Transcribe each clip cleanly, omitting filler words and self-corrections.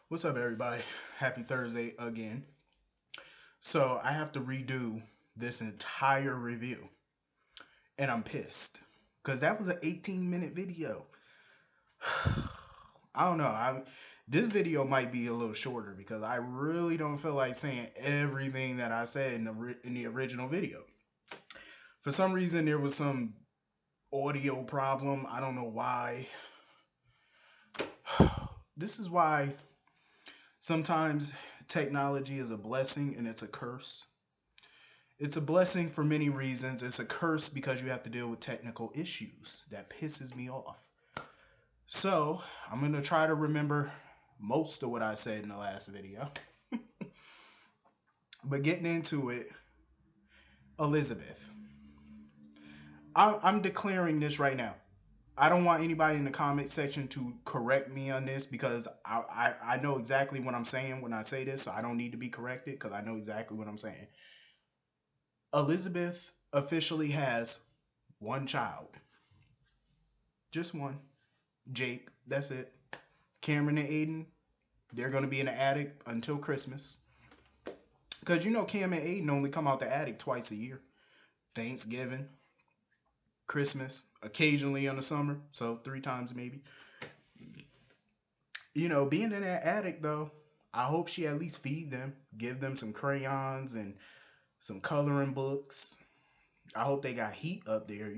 What's up, everybody? Happy Thursday again. So, I have to redo this entire review, and I'm pissed because that was an 18-minute video. I don't know. This video might be a little shorter because I really don't feel like saying everything that I said in the original video. For some reason, there was some audio problem. I don't know why. This is why sometimes technology is a blessing and it's a curse. It's a blessing for many reasons. It's a curse because you have to deal with technical issues. That pisses me off. So, I'm going to try to remember most of what I said in the last video. But getting into it, Elizabeth. I'm declaring this right now. I don't want anybody in the comment section to correct me on this because I know exactly what I'm saying when I say this, so I don't need to be corrected because I know exactly what I'm saying. Elizabeth officially has one child. Just one. Jake. That's it. Cameron and Aiden, they're gonna be in the attic until Christmas. Cause you know Cam and Aiden only come out the attic twice a year. Thanksgiving, Christmas, occasionally in the summer, so 3 times maybe. Being in that attic though, I hope she at least feed them, give them some crayons and some coloring books. I hope they got heat up there.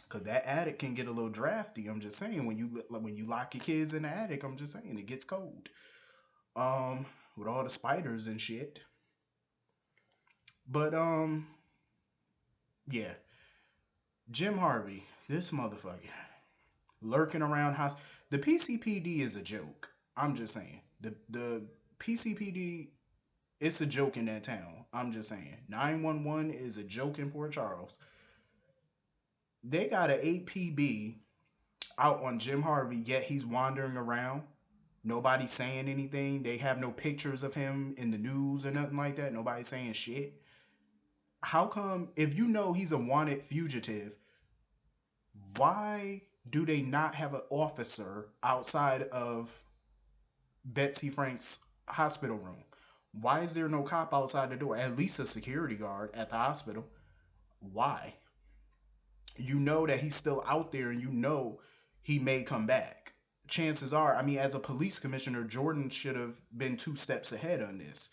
Cause that attic can get a little drafty. I'm just saying when you lock your kids in the attic, I'm just saying it gets cold. Um, with all the spiders and shit. But yeah, Jim Harvey, this motherfucker, lurking around house. The PCPD is a joke. I'm just saying. The PCPD, it's a joke in that town. I'm just saying. 911 is a joke in Port Charles. They got an APB out on Jim Harvey, yet he's wandering around. Nobody's saying anything. They have no pictures of him in the news or nothing like that. Nobody's saying shit. How come, if you know he's a wanted fugitive, why do they not have an officer outside of Betsy Frank's hospital room? Why is there no cop outside the door? At least a security guard at the hospital. Why? You know that he's still out there and you know he may come back. Chances are, I mean, as a police commissioner, Jordan should have been 2 steps ahead on this.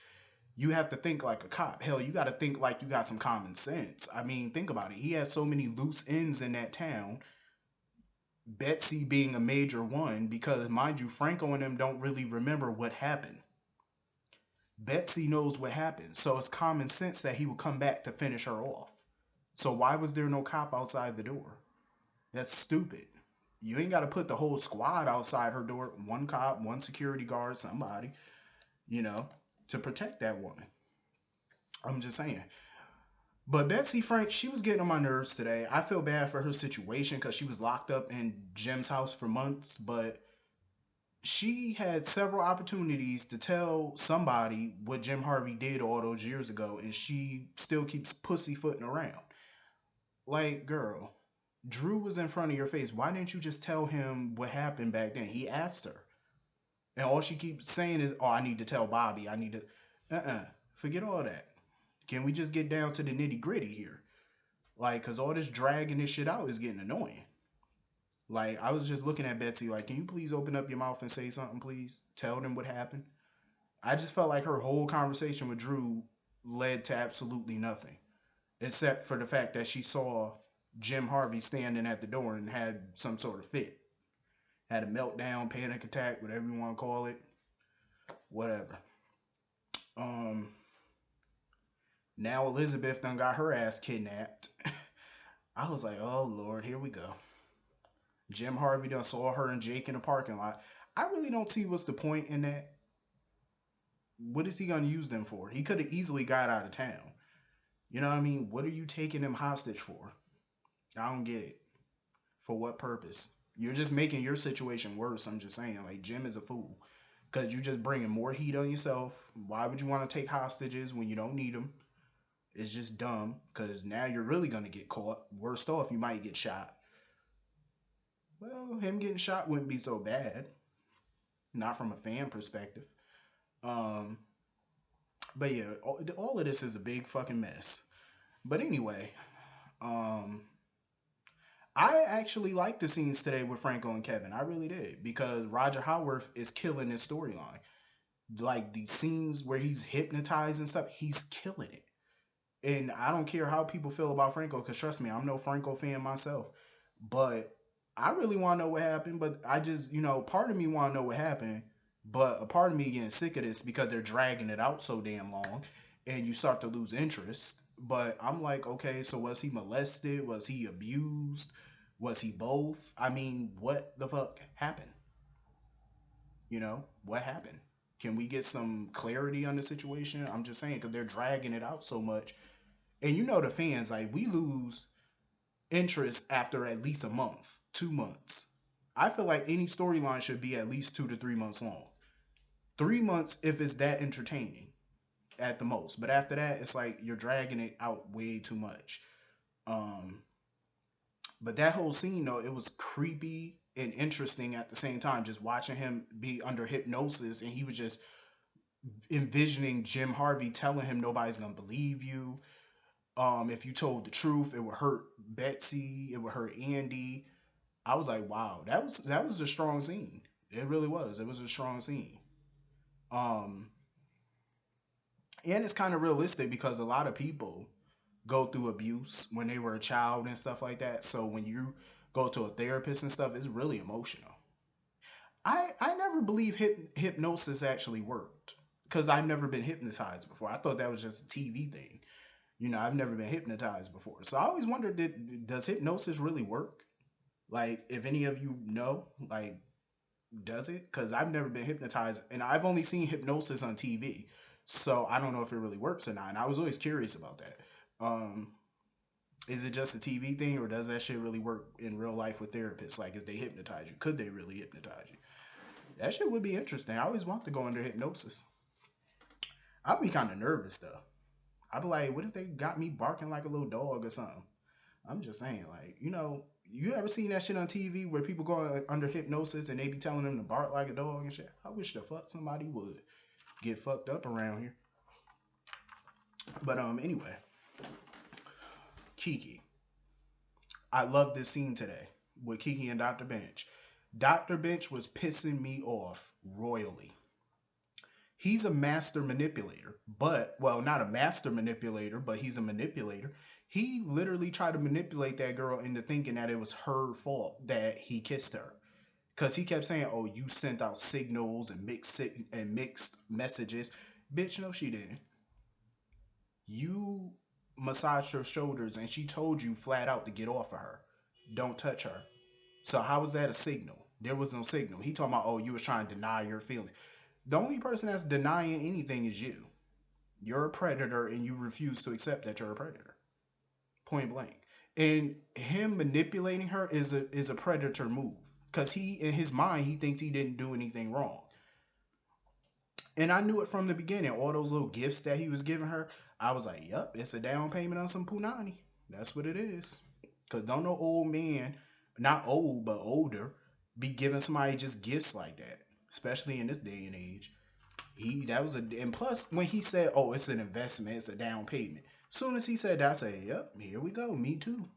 You have to think like a cop. Hell, you got to think like you got some common sense. I mean, think about it. He has so many loose ends in that town. Betsy being a major one, because mind you, Franco and them don't really remember what happened. Betsy knows what happened, so it's common sense that he would come back to finish her off. So why was there no cop outside the door? That's stupid. You ain't got to put the whole squad outside her door. One cop, one security guard, somebody, you know, to protect that woman. I'm just saying. But Betsy Frank, she was getting on my nerves today. I feel bad for her situation because she was locked up in Jim's house for months, but she had several opportunities to tell somebody what Jim Harvey did all those years ago, and she still keeps pussyfooting around. Like, girl, Drew was in front of your face. Why didn't you just tell him what happened back then? He asked her. And all she keeps saying is, oh, I need to tell Bobby. I need to. Forget all that. Can we just get down to the nitty gritty here? Like, because all this dragging this shit out is getting annoying. Like, I was just looking at Betsy, like, can you please open up your mouth and say something, please? Tell them what happened. I just felt like her whole conversation with Drew led to absolutely nothing, except for the fact that she saw Jim Harvey standing at the door and had some sort of fit. Had a meltdown, panic attack, whatever you want to call it. Whatever. Um, Now Elizabeth done got her ass kidnapped. I was like, oh Lord, here we go. Jim Harvey done saw her and Jake in the parking lot. I really don't see what's the point in that. What is he gonna use them for? He could have easily got out of town. You know what I mean? What are you taking them hostage for? I don't get it. For what purpose? You're just making your situation worse. I'm just saying, like Jim is a fool because you just bringing more heat on yourself. Why would you want to take hostages when you don't need them? It's just dumb because now you're really gonna get caught. Worst off, you might get shot. Well, him getting shot wouldn't be so bad. not from a fan perspective. Um, but yeah, all of this is a big fucking mess. But anyway, um, I actually liked the scenes today with Franco and Kevin. I really did because Roger Howarth is killing this storyline. Like the scenes where he's hypnotized and stuff, he's killing it. And I don't care how people feel about Franco, because trust me, I'm no Franco fan myself. But I really want to know what happened. But I just, part of me want to know what happened. But a part of me getting sick of this because they're dragging it out so damn long, and you start to lose interest. But I'm like, okay, so was he molested? Was he abused? Was he both? I mean, what the fuck happened? What happened? Can we get some clarity on the situation? I'm just saying because they're dragging it out so much, and the fans, like, we lose interest after at least a month, 2 months. I feel like any storyline should be at least 2 to 3 months long. 3 months if it's that entertaining at the most. But after that, it's like you're dragging it out way too much. Um, but that whole scene though, it was creepy and interesting at the same time. Just watching him be under hypnosis, and he was just envisioning Jim Harvey telling him nobody's gonna believe you. If you told the truth, it would hurt Betsy, it would hurt Andy. I was like, wow, that was a strong scene. It really was. It was a strong scene. Um, and it's kind of realistic because a lot of people go through abuse when they were a child and stuff like that. So when you go to a therapist and stuff, it's really emotional. I never believe hypnosis actually worked because I've never been hypnotized before. I thought that was just a TV thing. I've never been hypnotized before. So I always wondered, does hypnosis really work? Like, if any of you know, like, does it? Because I've never been hypnotized, and I've only seen hypnosis on TV, so I don't know if it really works or not. And I was always curious about that. Um, is it just a TV thing, or does that shit really work in real life with therapists? Like, if they hypnotize you, could they really hypnotize you? That shit would be interesting. I always want to go under hypnosis. I'd be kind of nervous though. I'd be like, what if they got me barking like a little dog or something? I'm just saying, like, you ever seen that shit on TV where people go under hypnosis and they be telling them to bark like a dog and shit? I wish the fuck somebody would get fucked up around here. But anyway, Kiki, I love this scene today with Kiki and Dr. Bench. Dr. Bench was pissing me off royally. He's a master manipulator, but, well, not a master manipulator, but he's a manipulator. He literally tried to manipulate that girl into thinking that it was her fault that he kissed her. Because he kept saying, "Oh, you sent out signals and mixed messages." Bitch, no, she didn't. You massaged her shoulders, and she told you flat out to get off of her. Don't touch her. So how was that a signal? There was no signal. He talking about, "Oh, you was trying to deny your feelings." The only person that's denying anything is you. You're a predator, and you refuse to accept that you're a predator. Point blank. And him manipulating her is a predator move because he, in his mind, he thinks he didn't do anything wrong. And I knew it from the beginning. All those little gifts that he was giving her, I was like, "Yup, it's a down payment on some punani." That's what it is. Cause don't no old man, not old but older, be giving somebody just gifts like that, especially in this day and age. And plus when he said, "Oh, it's an investment, it's a down payment." Soon as he said that, I said, "Yep, here we go. Me too."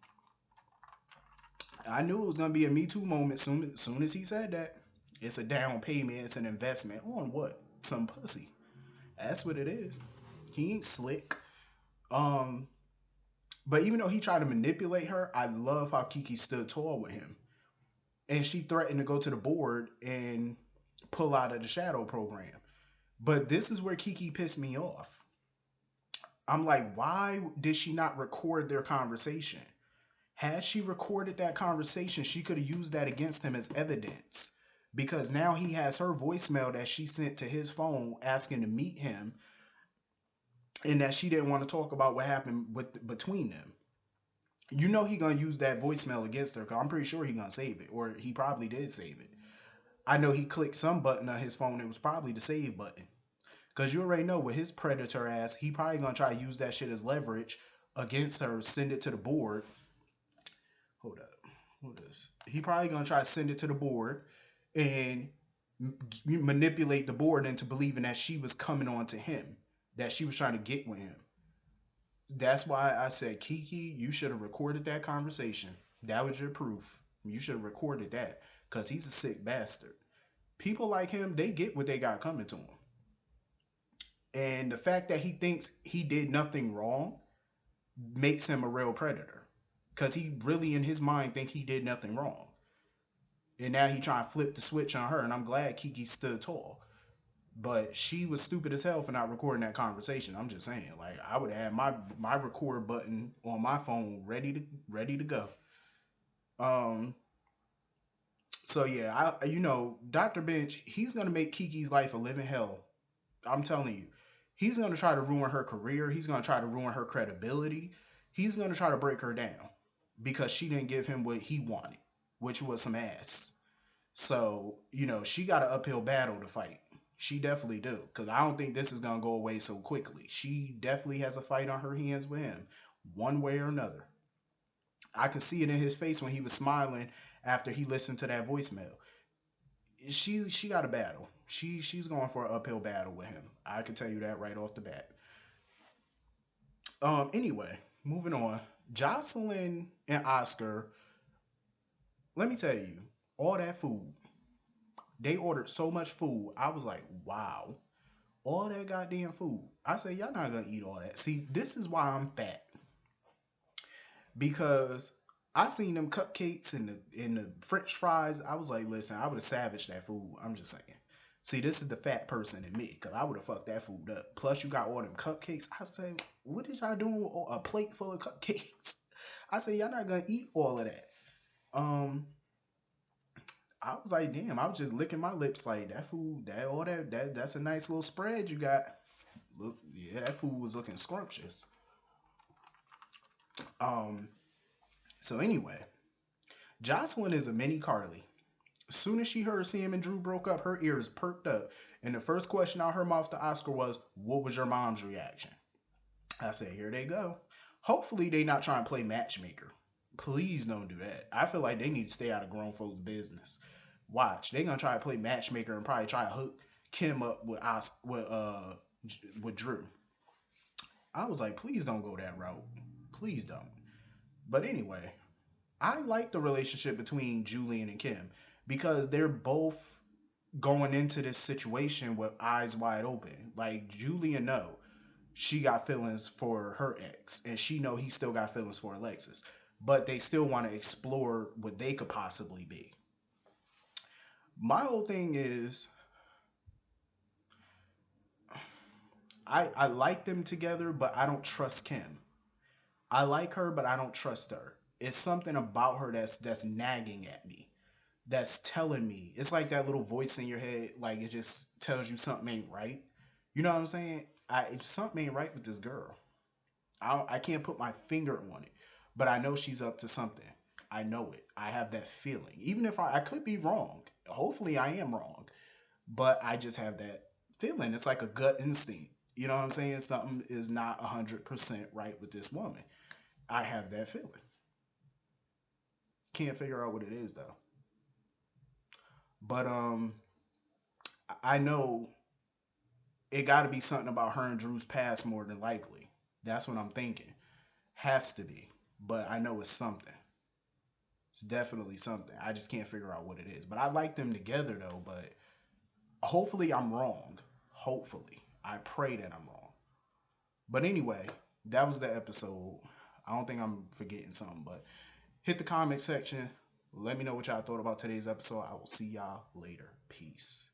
I knew it was gonna be a Me Too moment soon as he said that. It's a down payment. It's an investment on what? Some pussy. That's what it is. He ain't slick. Um, but even though he tried to manipulate her, I love how Kiki stood tall with him, and she threatened to go to the board and pull out of the shadow program. But this is where Kiki pissed me off. I'm like, why did she not record their conversation? Had she recorded that conversation, she could have used that against him as evidence. Because now he has her voicemail that she sent to his phone asking to meet him, and that she didn't want to talk about what happened between them. He gonna use that voicemail against her, because I'm pretty sure he gonna save it, or he probably did save it. I know he clicked some button on his phone. It was probably the save button, because you already know with his predator ass, he probably gonna try to use that shit as leverage against her, send it to the board. Hold up. What is? He probably gonna try to send it to the board, and manipulate the board into believing that she was coming on to him, that she was trying to get with him. That's why I said, Kiki, you should have recorded that conversation. That was your proof. You should have recorded that because he's a sick bastard. People like him, they get what they got coming to them. And the fact that he thinks he did nothing wrong makes him a real predator. Because he really, in his mind, think he did nothing wrong. And now he trying to flip the switch on her. And I'm glad Kiki stood tall. But she was stupid as hell for not recording that conversation. I'm just saying, like I would have my record button on my phone ready to go. Um. So yeah, Dr. Bench, he's gonna make Kiki's life a living hell. I'm telling you, he's gonna try to ruin her career. He's gonna try to ruin her credibility. He's gonna try to break her down because she didn't give him what he wanted, which was some ass. So, she got an uphill battle to fight. She definitely do. Because I don't think this is going to go away so quickly. She definitely has a fight on her hands with him, one way or another. I could see it in his face when he was smiling after he listened to that voicemail. She got a battle. She's going for an uphill battle with him. I can tell you that right off the bat. Anyway, moving on. Jocelyn and Oscar, let me tell you, all that food. They ordered so much food. I was like, wow. All that goddamn food. I said, y'all not gonna eat all that. See, this is why I'm fat. Because I seen them cupcakes and the French fries. I was like, listen, I would have savaged that food. I'm just saying. See, this is the fat person in me, because I would have fucked that food up. Plus, you got all them cupcakes. I said, what did y'all doing with a plate full of cupcakes? I said, y'all not gonna eat all of that. Um, I was like, damn, I was just licking my lips like that food, that all that's a nice little spread you got. Look, yeah, that food was looking scrumptious. Um, so anyway, Jocelyn is a mini Carly. As soon as she heard Sam and Drew broke up, her ears perked up, and the first question out her mouth to Oscar was, "What was your mom's reaction?" I said, "Here they go. Hopefully, they not trying to play matchmaker. Please don't do that. I feel like they need to stay out of grown folks' business. Watch, they gonna try to play matchmaker and probably try to hook Kim up with with Drew." I was like, please don't go that route. Please don't. But anyway, I like the relationship between Julian and Kim because they're both going into this situation with eyes wide open. Like Julian know she got feelings for her ex and she know he still got feelings for Alexis. But they still want to explore what they could possibly be. My whole thing is I like them together, but I don't trust Kim. I like her, but I don't trust her. It's something about her that's nagging at me. That's telling me. It's like that little voice in your head, like it just tells you something ain't right. You know what I'm saying? Something ain't right with this girl. I can't put my finger on it, but I know she's up to something. I know it. I have that feeling. Even if I could be wrong. Hopefully I am wrong. But I just have that feeling. It's like a gut instinct. You know what I'm saying? Something is not 100% right with this woman. I have that feeling. Can't figure out what it is though. But I know it got to be something about her and Drew's past more than likely. That's what I'm thinking. Has to be. But I know it's something. It's definitely something. I just can't figure out what it is. But I like them together though. But hopefully I'm wrong. Hopefully. I pray that I'm wrong. But anyway, that was the episode. I don't think I'm forgetting something, but hit the comment section. Let me know what y'all thought about today's episode. I will see y'all later. Peace.